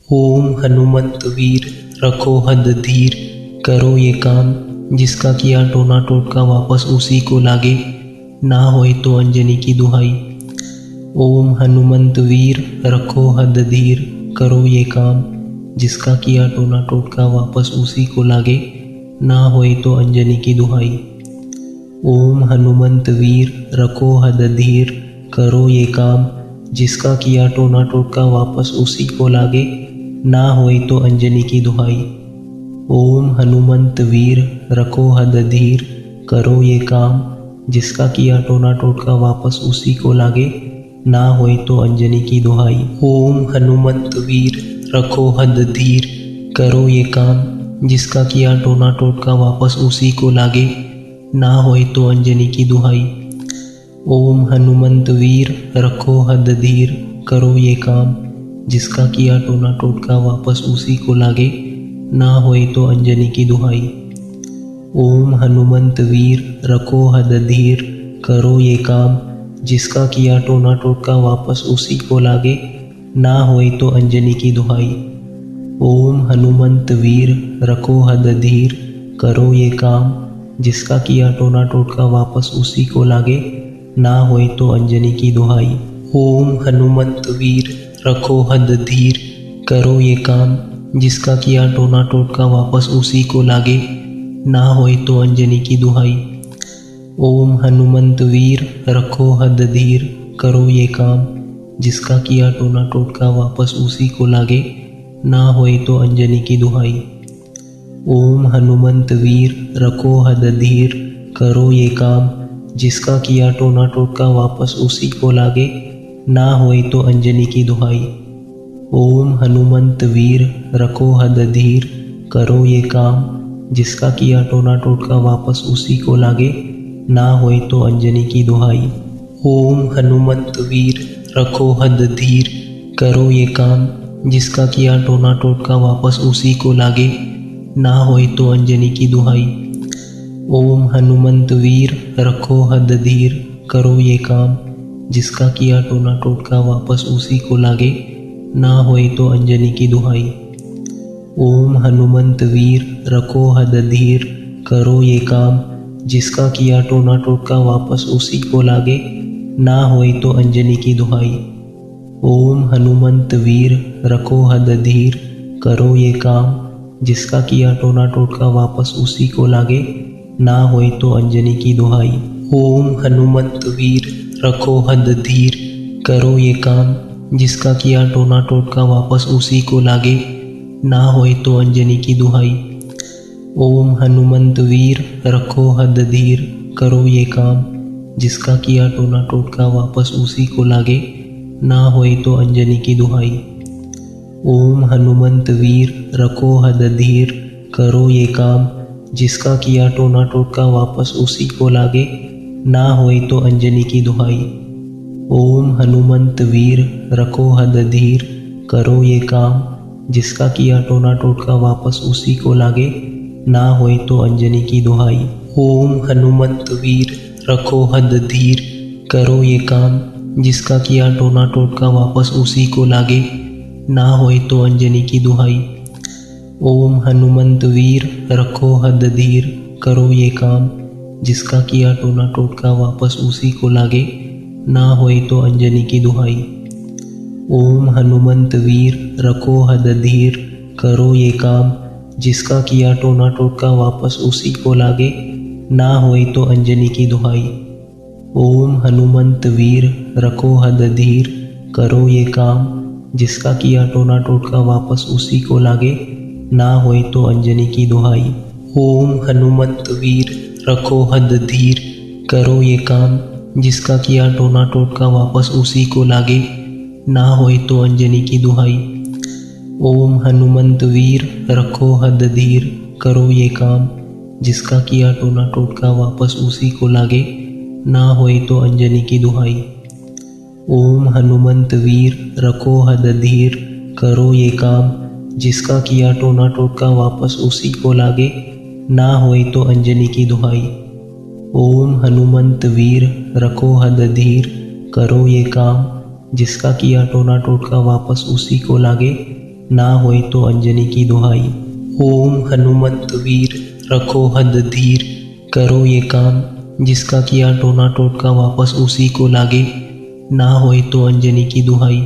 ओम हनुमंत वीर रखो हद धीर, करो ये काम जिसका किया टोना टोटका वापस उसी को लागे, ना होए तो अंजनी की दुहाई। ओम हनुमंत वीर रखो हद धीर, करो ये काम जिसका किया टोना टोटका वापस उसी को लागे, ना होए तो अंजनी की दुहाई। ओम हनुमंत वीर रखो हद धीर, करो ये काम जिसका किया टोना टोटका वापस उसी को लागे, ना होए तो अंजनी की दुहाई। ओम हनुमंत वीर रखो हद धीर, करो ये काम जिसका किया टोना टोटका वापस उसी को लागे, ना होए तो अंजनी की दुहाई। ओम हनुमंत वीर रखो हद धीर, करो ये काम जिसका किया टोना टोटका वापस उसी को लागे, ना होए तो अंजनी की दुहाई। ओम हनुमंत वीर रखो हद धीर, करो ये काम जिसका किया टोना टोटका वापस उसी को लागे, ना होए तो अंजनी की दुहाई। ओम हनुमंत वीर रखो हद धीर, करो ये काम जिसका किया टोना टोटका वापस उसी को लागे, ना होए तो अंजनी की दुहाई। ओम हनुमंत वीर रखो हद धीर, करो ये काम जिसका किया टोना टोटका वापस उसी को लागे, ना होए तो अंजनी की दुहाई। ओम हनुमंत वीर रखो हद धीर, करो ये काम जिसका किया टोना टोटका वापस उसी को लागे, ना होए तो अंजनी की दुहाई। ओम हनुमंत वीर रखो हद धीर, करो ये काम जिसका किया टोना टोटका वापस उसी को लागे, ना होए तो अंजनी की दुहाई। ओम हनुमंत वीर रखो हद धीर, करो ये काम जिसका किया टोना टोटका वापस उसी को लागे, ना होए तो अंजनी की दुहाई। ओम हनुमंत वीर रखो हद धीर, करो ये काम जिसका किया टोना टोटका वापस उसी को लागे, ना होए तो अंजनी की दुहाई। ओम हनुमंत वीर रखो हद धीर, करो ये काम जिसका किया टोना टोटका वापस उसी को लागे, ना होए तो अंजनी की दुहाई। ओम हनुमंत वीर रखो हद धीर, करो ये काम जिसका किया टोना टोटका वापस उसी को लागे, ना होए तो अंजनी की दुहाई। ओम हनुमंत वीर रखो हद धीर, करो ये काम जिसका किया टोना टोटका वापस उसी को लागे, ना होए तो अंजनी की दुहाई। ओम हनुमंत वीर रखो हद धीर, करो ये काम जिसका किया टोना टोटका वापस उसी को लागे, ना होए तो अंजनी की दुहाई। ओम हनुमंत वीर रखो हद धीर, करो ये काम जिसका किया टोना टोटका वापस उसी को लागे, ना होए तो अंजनी की दुहाई। ओम हनुमंत वीर रखो हद धीर, करो ये काम जिसका किया टोना टोटका वापस उसी को लागे, ना होए तो अंजनी की दुहाई। ओम हनुमंत वीर रखो हद धीर, करो ये काम जिसका किया टोना टोटका वापस उसी को लागे, ना होए तो अंजनी की दुहाई। ओम हनुमंत वीर रखो हद धीर, करो ये काम जिसका किया टोना टोटका वापस उसी को लागे, ना होए तो अंजनी की दुहाई। ओम हनुमंत वीर रखो हद धीर, करो ये काम जिसका किया टोना टोटका वापस उसी को लागे, ना होए तो अंजनी की दुहाई। ओम हनुमंत वीर रखो हद धीर, करो ये काम जिसका किया टोना टोटका वापस उसी को लागे, ना होए तो अंजनी की दुहाई। ओम हनुमंत वीर रखो हद धीर, करो ये काम जिसका किया टोना टोटका वापस उसी को लागे, ना होए तो अंजनी की दुहाई। ओम हनुमंत वीर रखो हद धीर, करो ये काम जिसका किया टोना टोटका वापस उसी को लागे, ना होए तो अंजनी की दुहाई। ओम हनुमंत वीर रखो हद धीर, करो ये काम जिसका किया टोना टोटका वापस उसी को लागे, ना होए तो अंजनी की दुहाई। ओम हनुमंत वीर रखो हद धीर, करो ये काम जिसका किया टोना टोटका वापस उसी को लागे, ना होए तो अंजनी की दुहाई। ओम हनुमंत वीर रखो हद धीर, करो ये काम जिसका किया टोना टोटका वापस उसी को लागे, ना होए तो अंजनी की दुहाई। ओम हनुमंत वीर रखो हद धीर, करो ये काम जिसका किया टोना टोटका वापस उसी को लागे, ना होए तो अंजनी की दुहाई। ओम हनुमंत वीर रखो हद धीर, करो ये काम जिसका किया टोना टोटका वापस उसी को लागे, ना होए तो अंजनी की दुहाई।